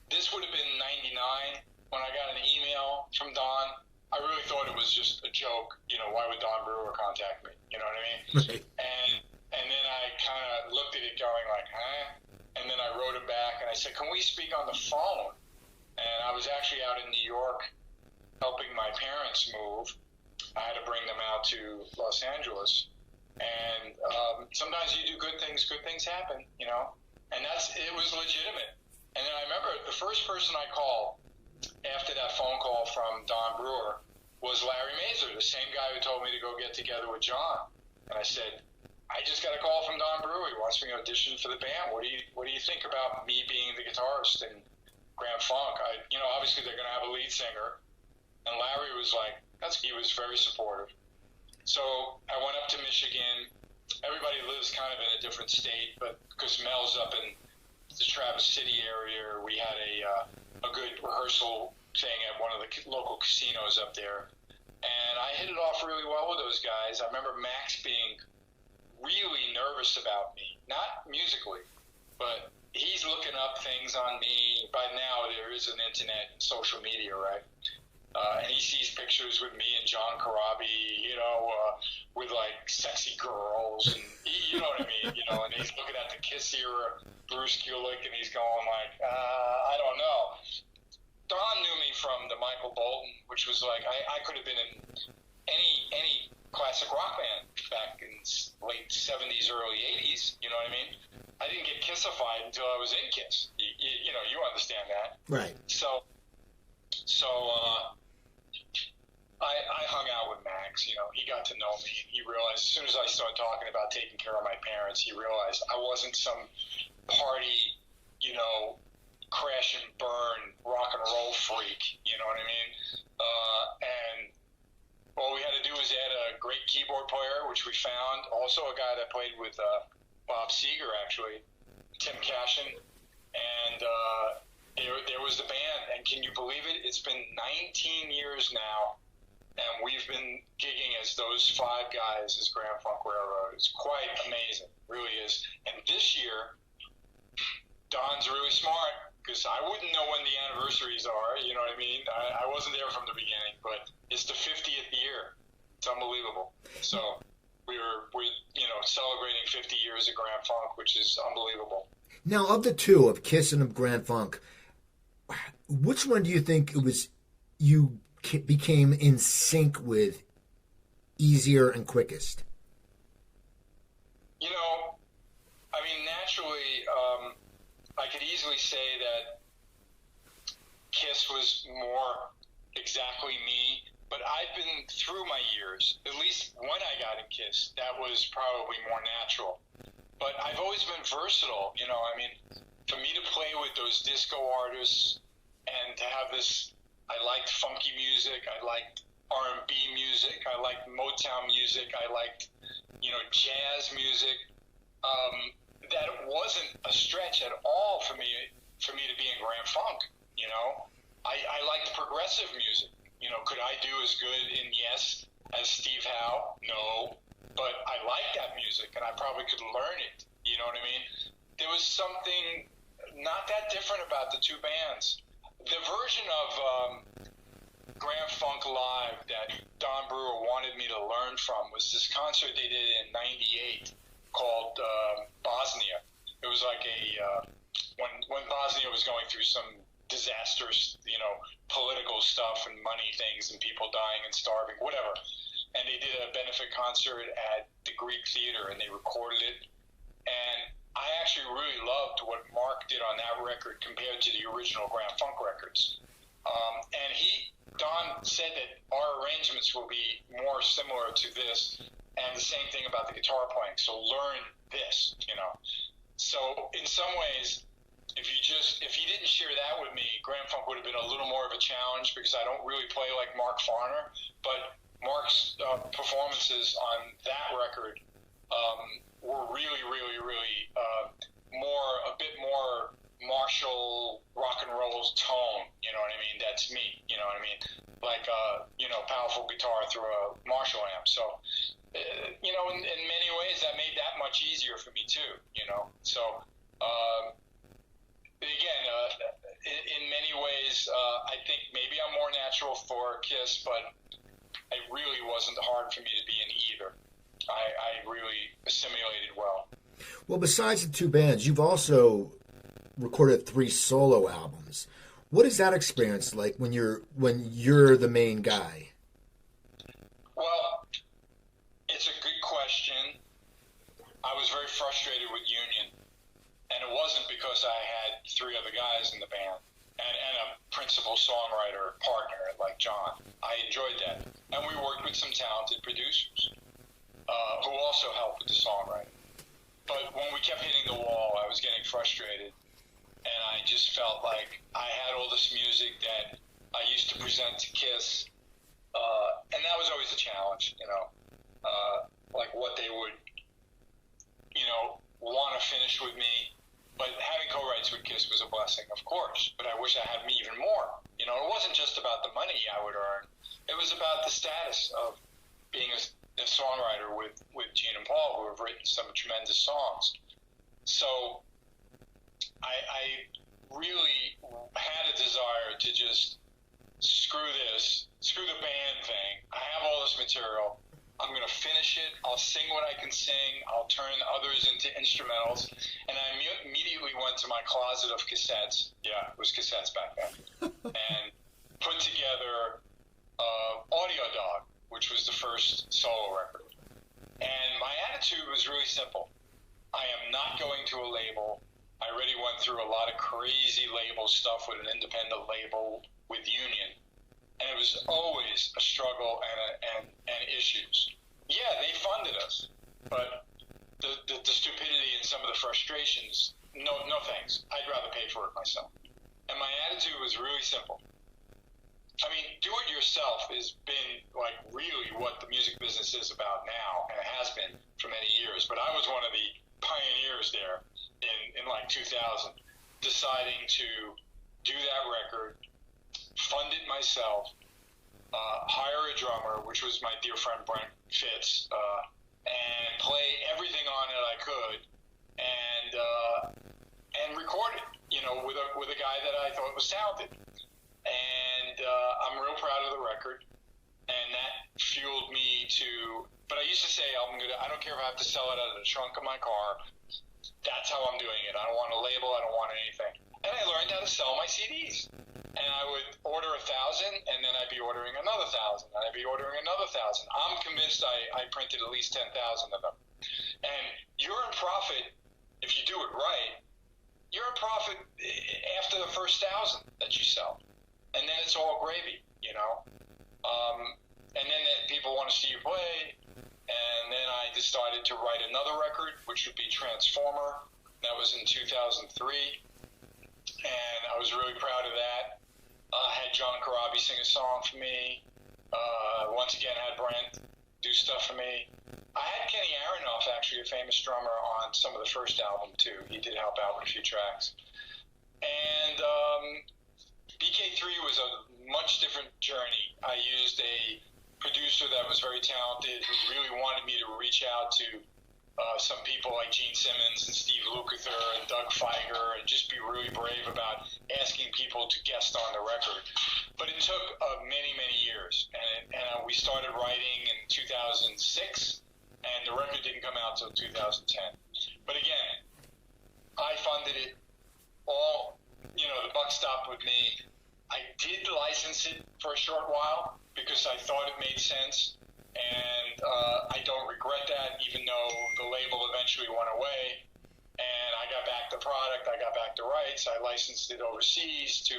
this would have been 99, when I got an email from Don, I really thought it was just a joke. Why would Don Brewer contact me? You know what I mean? Right. And then I kind of looked at it going like, huh? And then I wrote him back and I said, can we speak on the phone? And I was actually out in New York helping my parents move. I had to bring them out to Los Angeles. And sometimes you do good things happen, And it was legitimate. And then I remember the first person I called after that phone call from Don Brewer was Larry Mazer, the same guy who told me to go get together with John. And I said, I just got a call from Don Brewer. He wants me to audition for the band. What do you think about me being the guitarist in Grand Funk? Obviously they're going to have a lead singer. And Larry was like, he was very supportive. So I went up to Michigan. Everybody lives kind of in a different state, but because Mel's up in the Traverse City area, we had a good rehearsal thing at one of the local casinos up there. And I hit it off really well with those guys. I remember Max being really nervous about me, not musically, but he's looking up things on me. By now, there is an internet and social media, right? And he sees pictures with me and John Corabi, with like sexy girls, and you know what I mean, and he's looking at the Kiss era, Bruce Kulick, and he's going like, I don't know. Don knew me from the Michael Bolton, which was like, I could have been in any classic rock band back in late 70s, early 80s, you know what I mean? I didn't get Kissified until I was in Kiss. You understand that. Right. So I hung out with Max. He got to know me. He realized as soon as I started talking about taking care of my parents, he realized I wasn't some party, crash and burn rock and roll freak. You know what I mean? And all we had to do was add a great keyboard player, which we found. Also a guy that played with Bob Seger, actually, Tim Cashin. And there was the band. And can you believe it? It's been 19 years now. And we've been gigging as those five guys as Grand Funk Railroad. It's quite amazing, really is. And this year, Don's really smart because I wouldn't know when the anniversaries are. You know what I mean? I wasn't there from the beginning, but it's the 50th year. It's unbelievable. So we're celebrating 50 years of Grand Funk, which is unbelievable. Now, of the two, of Kiss and of Grand Funk, which one do you think it was you became in sync with easier and quickest? Naturally, I could easily say that Kiss was more exactly me, but I've been through my years, at least when I got in Kiss, that was probably more natural. But I've always been versatile, for me to play with those disco artists and to have this, I liked funky music, I liked R&B music, I liked Motown music, I liked, jazz music. That it wasn't a stretch at all for me to be in Grand Funk. I liked progressive music. Could I do as good in Yes as Steve Howe? No, but I liked that music and I probably could learn it. You know what I mean? there was something not that different about the two bands. The version of Grand Funk Live that Don Brewer wanted me to learn from was this concert they did in '98 called Bosnia. It was like when Bosnia was going through some disastrous, political stuff and money things and people dying and starving, whatever. And they did a benefit concert at the Greek Theater, and they recorded it. And I actually really loved what Mark did on that record compared to the original Grand Funk records. And Don said that our arrangements will be more similar to this, and the same thing about the guitar playing. So learn this, So in some ways, if he didn't share that with me, Grand Funk would have been a little more of a challenge because I don't really play like Mark Farner. But Mark's performances on that record were really, really, really a bit more Marshall rock and roll tone. You know what I mean? That's me. You know what I mean? Like powerful guitar through a Marshall amp. So in many ways that made that much easier for me too. So. Again, in many ways, I think maybe I'm more natural for Kiss, but it really wasn't hard for me to be in either. I really assimilated well. Well, besides the two bands, you've also recorded 3 solo albums. What is that experience like when you're the main guy? Well, it's a good question. I was very frustrated with Union. And it wasn't because I had 3 other guys in the band and a principal songwriter partner like John. I enjoyed that. And we worked with some talented producers who also helped with the songwriting. But when we kept hitting the wall, I was getting frustrated. And I just felt like I had all this music that I used to present to Kiss. And that was always a challenge, like what they would, want to finish with me. But having co-writes with Kiss was a blessing, of course. But I wish I had even more. It wasn't just about the money I would earn. It was about the status of being a songwriter with Gene and Paul, who have written some tremendous songs. So I really had a desire to just screw the band thing. I have all this material. I'm going to finish it. I'll sing what I can sing. I'll turn others into instrumentals. And I immediately went to my closet of cassettes. Yeah, it was cassettes back then. And put together Audio Dog, which was the first solo record. And my attitude was really simple. I am not going to a label. I already went through a lot of crazy label stuff with an independent label with Union. And it was always a struggle and issues. Yeah, they funded us, but the stupidity and some of the frustrations, no thanks. I'd rather pay for it myself. And my attitude was really simple. I mean, do it yourself has been like really what the music business is about now, and it has been for many years. But I was one of the pioneers there in like 2000, deciding to do that record, fund it myself, hire a drummer, which was my dear friend Brent Fitz, and play everything on it I could, and record it, with a guy that I thought was talented. And I'm real proud of the record, and that fueled me to. But I used to say I don't care if I have to sell it out of the trunk of my car. That's how I'm doing it. I don't want a label. I don't want anything. And I learned how to sell my CDs. And I would order 1,000, and then I'd be ordering another 1,000, and I'd be ordering another 1,000. I'm convinced I printed at least 10,000 of them. And you're in profit if you do it right. You're in profit after the first 1,000 that you sell, and then it's all gravy, And then people want to see you play, and then I decided to write another record, which would be Transformer. That was in 2003. And I was really proud of that. Had John Corabi sing a song for me. Once again, had Brent do stuff for me. I had Kenny Aronoff, actually, a famous drummer, on some of the first album, too. He did help out with a few tracks. And BK3 was a much different journey. I used a producer that was very talented, who really wanted me to reach out to some people like Gene Simmons and Steve Lukather and Doug Feiger, and just be really brave about asking people to guest on the record. But it took many, many years, and we started writing in 2006, and the record didn't come out until 2010. But again, I funded it all. The buck stopped with me. I did license it for a short while because I thought it made sense. And I don't regret that, even though the label eventually went away. And I got back the product, I got back the rights, I licensed it overseas to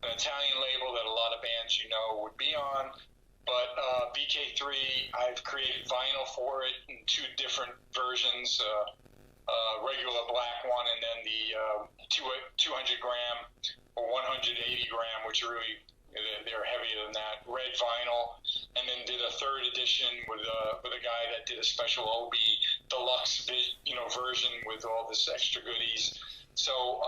an Italian label that a lot of bands would be on. But BK3, I've created vinyl for it in 2 different versions, regular black one and then the 200 gram or 180 gram, which are really... they're heavier than that, red vinyl, and then did a 3rd edition with a guy that did a special OB deluxe version with all this extra goodies. So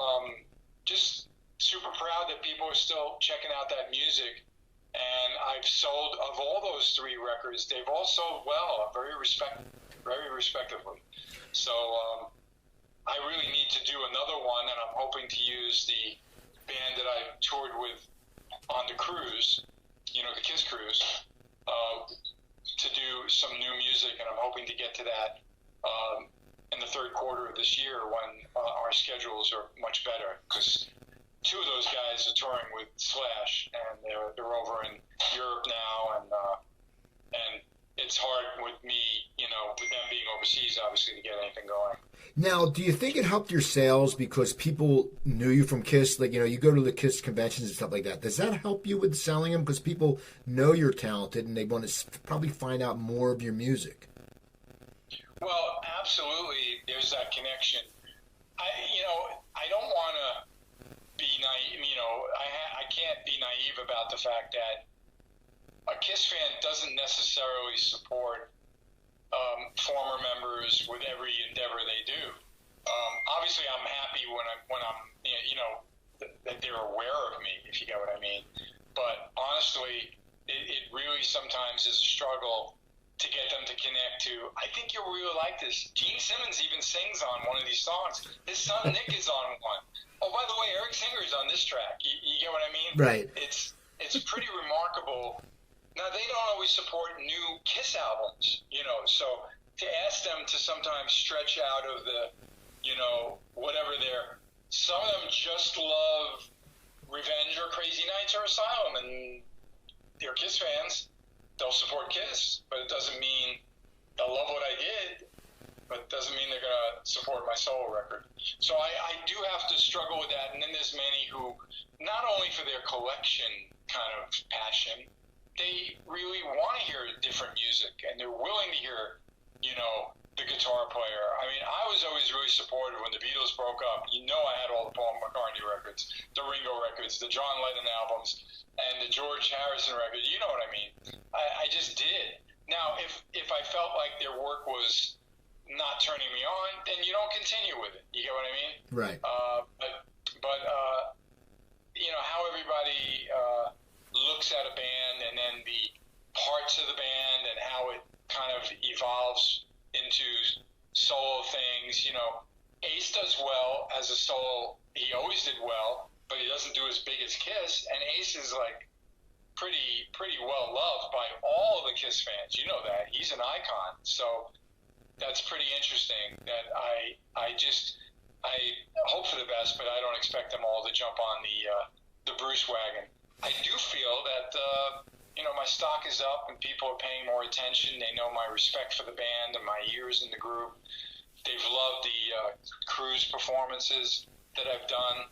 just super proud that people are still checking out that music. And I've sold, of all those 3 records, they've all sold well, very respectively. So I really need to do another one, and I'm hoping to use the band that I toured with on the cruise, the Kiss cruise, to do some new music, and I'm hoping to get to that in the 3rd quarter of this year when our schedules are much better, because 2 of those guys are touring with Slash, and they're over in Europe now, and it's hard with me, with them being overseas, obviously, to get anything going. Now, do you think it helped your sales because people knew you from Kiss? Like, you go to the Kiss conventions and stuff like that. Does that help you with selling them? Because people know you're talented and they want to probably find out more of your music. Well, absolutely. There's that connection. I don't want to be naive. I can't be naive about the fact that a Kiss fan doesn't necessarily support former members with every endeavor they do. Obviously, I'm happy when I'm that they're aware of me, if you get what I mean. But honestly, it really sometimes is a struggle to get them to connect to. I think you'll really like this. Gene Simmons even sings on one of these songs. His son Nick is on one. Oh, by the way, Eric Singer's on this track. You get what I mean? Right. It's pretty remarkable. Now, they don't always support new Kiss albums, so to ask them to sometimes stretch out of the, whatever some of them just love Revenge or Crazy Nights or Asylum, and they're Kiss fans. They'll support Kiss, but it doesn't mean they'll love what I did, but it doesn't mean they're going to support my solo record. So I do have to struggle with that, and then there's many who, not only for their collection kind of passion, they really want to hear different music, and they're willing to hear, the guitar player. I mean, I was always really supportive when the Beatles broke up. I had all the Paul McCartney records, the Ringo records, the John Lennon albums, and the George Harrison record. You know what I mean? I just did. Now, if I felt like their work was not turning me on, then you don't continue with it. You get what I mean? Right. But how everybody looks at a band, and then the parts of the band and how it kind of evolves into solo things. Ace does well as a solo. He always did well, but he doesn't do as big as Kiss. And Ace is like pretty well loved by all the Kiss fans. You know that. He's an icon. So that's pretty interesting that I hope for the best, but I don't expect them all to jump on the Bruce wagon. I do feel that, my stock is up and people are paying more attention. They know my respect for the band and my years in the group. They've loved the cruise performances that I've done.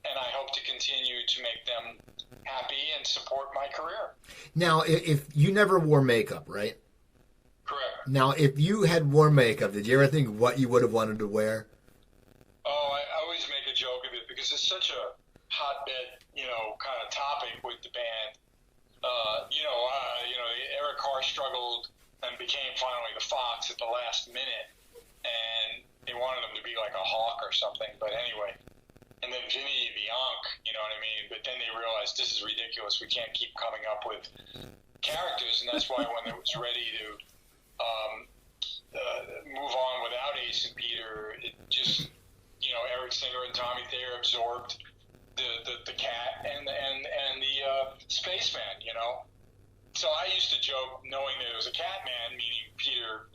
And I hope to continue to make them happy and support my career. Now, if you never wore makeup, right? Correct. Now, if you had worn makeup, did you ever think what you would have wanted to wear? Oh, I always make a joke of it because it's such a hotbed, kind of topic with the band. Eric Carr struggled and became finally the Fox at the last minute, and they wanted him to be like a hawk or something. But anyway, and then Vinny the Ankh, you know what I mean? But then they realized this is ridiculous. We can't keep coming up with characters, and that's why when it was ready to move on without Ace and Peter. It just, Eric Singer and Tommy Thayer absorbed the cat and the spaceman, So I used to joke, knowing that it was a cat man, meaning Peter,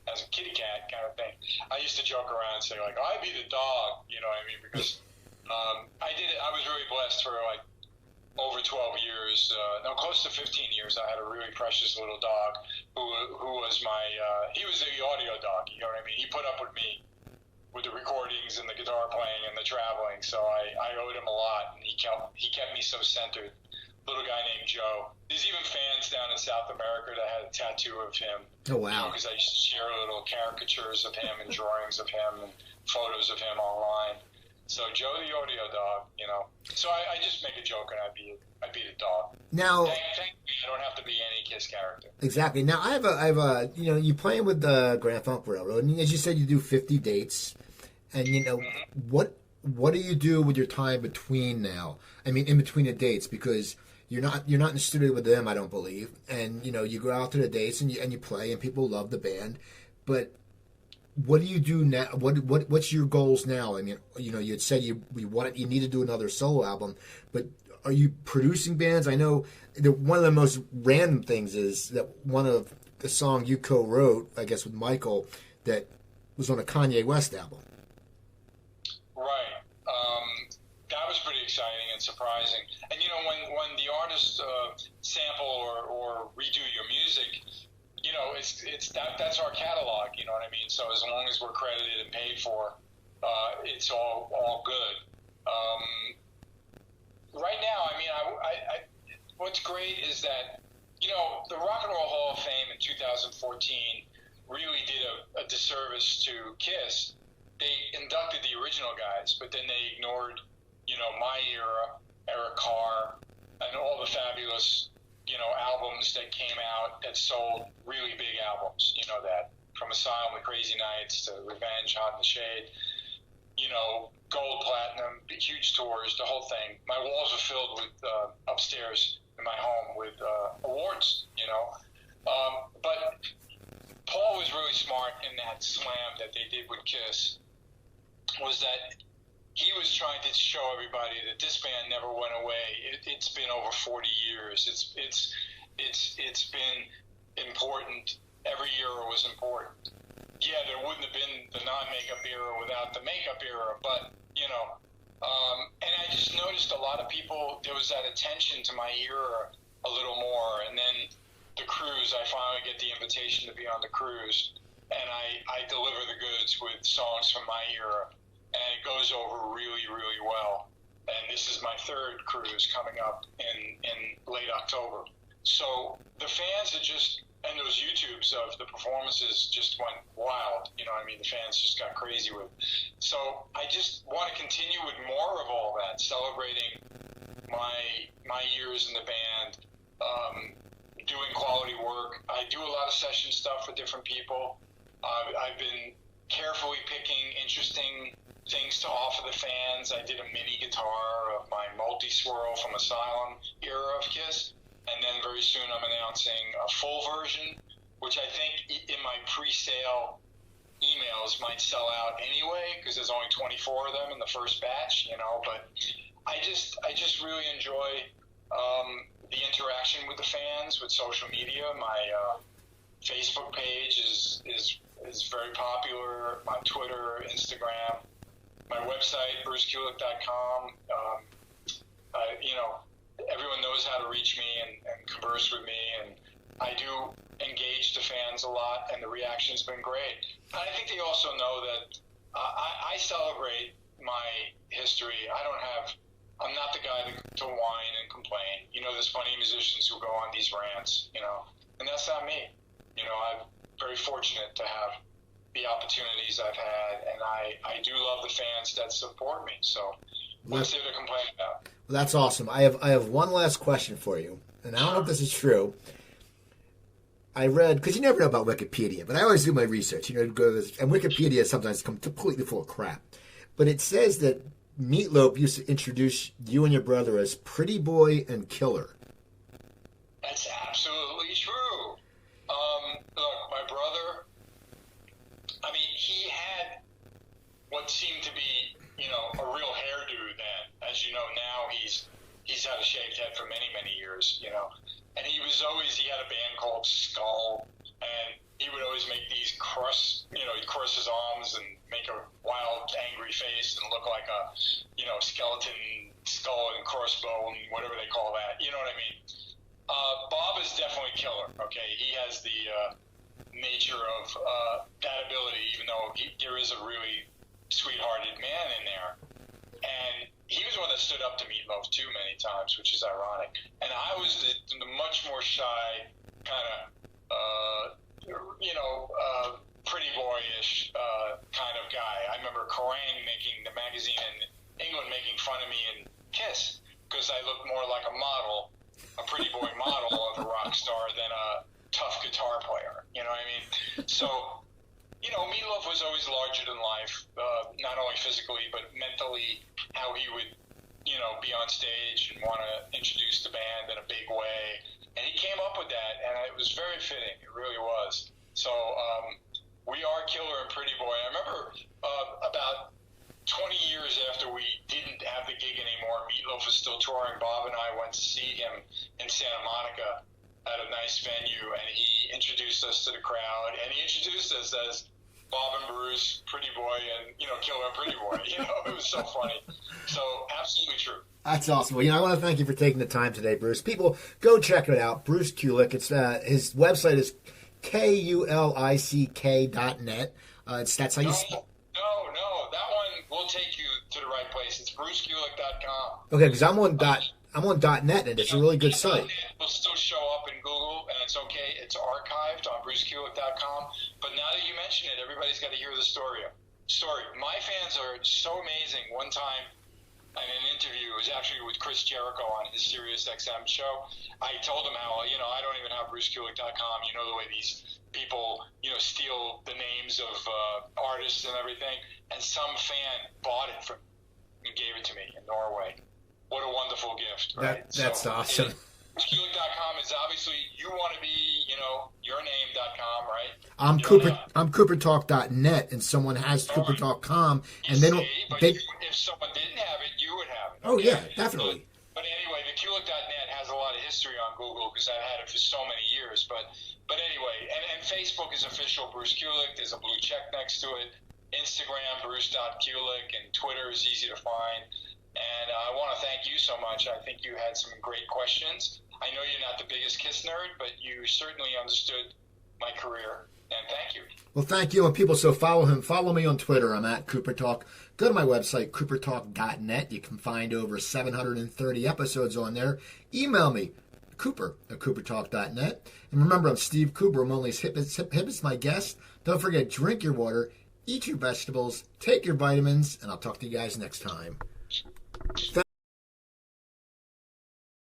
as a kitty cat kind of thing. I used to joke around and say, like, I'd be the dog, you know what I mean? Because I was really blessed for, like, over 12 years, close to 15 years. I had a really precious little dog who was he was the audio dog, you know what I mean? He put up with me with the recordings and the guitar playing and the traveling, so I owed him a lot, and he kept me so centered. Little guy named Joe. There's even fans down in South America that had a tattoo of him. Oh, wow. Because I used to share little caricatures of him and drawings of him and photos of him online. So Joe the audio dog, So I just make a joke and I'd be the dog. Now, thankfully, I don't have to be any Kiss character. Exactly. Now, I have a you playing with the Grand Funk Railroad, and as you said, you do 50 dates, and what do you do with your time between now? I mean, in between the dates, because you're not in the studio with them, I don't believe, and you go out to the dates and you play, and people love the band, but what do you do now? What's your goals now? I mean, you had said you need to do another solo album, but are you producing bands? I know that one of the most random things is that one of the song you co-wrote, I guess, with Michael, that was on a Kanye West album. Right. That was pretty exciting and surprising. And when the artists sample or redo your music, that's our catalog. You know what I mean? So as long as we're credited and paid for, it's all good. Right now, I mean, I what's great is that the Rock and Roll Hall of Fame in 2014 really did a disservice to Kiss. They inducted the original guys, but then they ignored my era, Eric Carr, and all the fabulous albums that came out that sold really big albums. That from Asylum to Crazy Nights to Revenge, Hot in the Shade. Gold, platinum, huge tours, the whole thing. My walls are filled with upstairs in my home with awards. But Paul was really smart in that slam that they did with Kiss. Was that he was trying to show everybody that this band never went away. It's been over 40 years. It's been important. Every era was important. Yeah, there wouldn't have been the non-makeup era without the makeup era, but and I just noticed a lot of people. There was that attention to my era a little more, and then the cruise. I finally get the invitation to be on the cruise, and I deliver the goods with songs from my era. And it goes over really, really well. And this is my third cruise coming up in late October. So the fans are and those YouTubes of the performances just went wild. The fans just got crazy with it. So I just want to continue with more of all that, celebrating my years in the band, doing quality work. I do a lot of session stuff with different people. I've been carefully picking interesting things to offer the fans. I did a mini guitar of my multi-swirl from Asylum era of Kiss, and then very soon I'm announcing a full version, which I think in my pre-sale emails might sell out anyway, because there's only 24 of them in the first batch, but I just really enjoy the interaction with the fans, with social media. My Facebook page is very popular, my Twitter, Instagram. My website, brucekulick.com. Everyone knows how to reach me and converse with me, and I do engage the fans a lot, and the reaction's been great. And I think they also know that I celebrate my history. I'm not the guy to whine and complain. There's plenty of musicians who go on these rants, and that's not me. I'm very fortunate to have the opportunities I've had, and I do love the fans that support me. So what's there to complain about? Well, that's awesome. I have one last question for you, and I don't know if this is true. I read, because you never know about Wikipedia, but I always do my research. And Wikipedia sometimes comes completely full of crap. But it says that Meat Loaf used to introduce you and your brother as Pretty Boy and Killer. That's absolutely true. Look, my brother I mean, he had what seemed to be, a real hairdo then. As you know, now he's had a shaved head for many, many years, And he had a band called Skull, and he would always make these he'd cross his arms and make a wild, angry face and look like a, skeleton skull and crossbow and whatever they call that. You know what I mean? Bob is definitely killer, okay? He has the nature of that ability, even though there is a really sweethearted man in there. And he was one that stood up to Meat Loaf too many times, which is ironic. And I was the much more shy, kind of, pretty boyish kind of guy. I remember Kerrang making the magazine in England making fun of me in Kiss because I looked more like a model, a pretty boy model of a rock star than a tough guitar player. You know what I mean? So, Meat Loaf was always larger than life, not only physically but mentally. How he would, be on stage and want to introduce the band in a big way, and he came up with that, and it was very fitting. It really was. So we are Killer and Pretty Boy. I remember about 20 years after we didn't have the gig anymore, Meat Loaf was still touring. Bob and I went to see him in Santa Monica at a nice venue, and he introduced us to the crowd, and he introduced us as Bob and Bruce, Pretty Boy, and, Killer and Pretty Boy. It was so funny. So, absolutely true. That's awesome. Well, I want to thank you for taking the time today, Bruce. People, go check it out. Bruce Kulick. It's his website is kulick.net. That's how you spell. No. That one will take you to the right place. It's brucekulick.com. Okay, because I'm on .net, and it's a really good site. It will still show up in Google, and it's okay. It's archived on brucekulick.com. But now that you mention it, everybody's got to hear the story. My fans are so amazing. One time, in an interview, it was actually with Chris Jericho on his Sirius XM show. I told him how, I don't even have brucekulick.com. The way these people, steal the names of artists and everything. And some fan bought it from and gave it to me in Norway. What a wonderful gift, right? That's awesome. Brucekulick.com is obviously, you want to be, yourname.com, right? I'm coopertalk.net, and someone has coopertalk.com, and then if someone didn't have it, you would have it. Oh, okay? yeah, definitely. But anyway, the Kulick.net has a lot of history on Google because I've had it for so many years. But anyway, and Facebook is official Bruce Kulick. There's a blue check next to it. Instagram, Bruce.Kulick, and Twitter is easy to find. And I want to thank you so much. I think you had some great questions. I know you're not the biggest Kiss nerd, but you certainly understood my career. And thank you. Well, thank you. And people, so follow him. Follow me on Twitter. I'm at Cooper Talk. Go to my website, coopertalk.net. You can find over 730 episodes on there. Email me, cooper@coopertalk.net. And remember, I'm Steve Cooper. I'm only as hip as my guest. Don't forget, drink your water, eat your vegetables, take your vitamins, and I'll talk to you guys next time.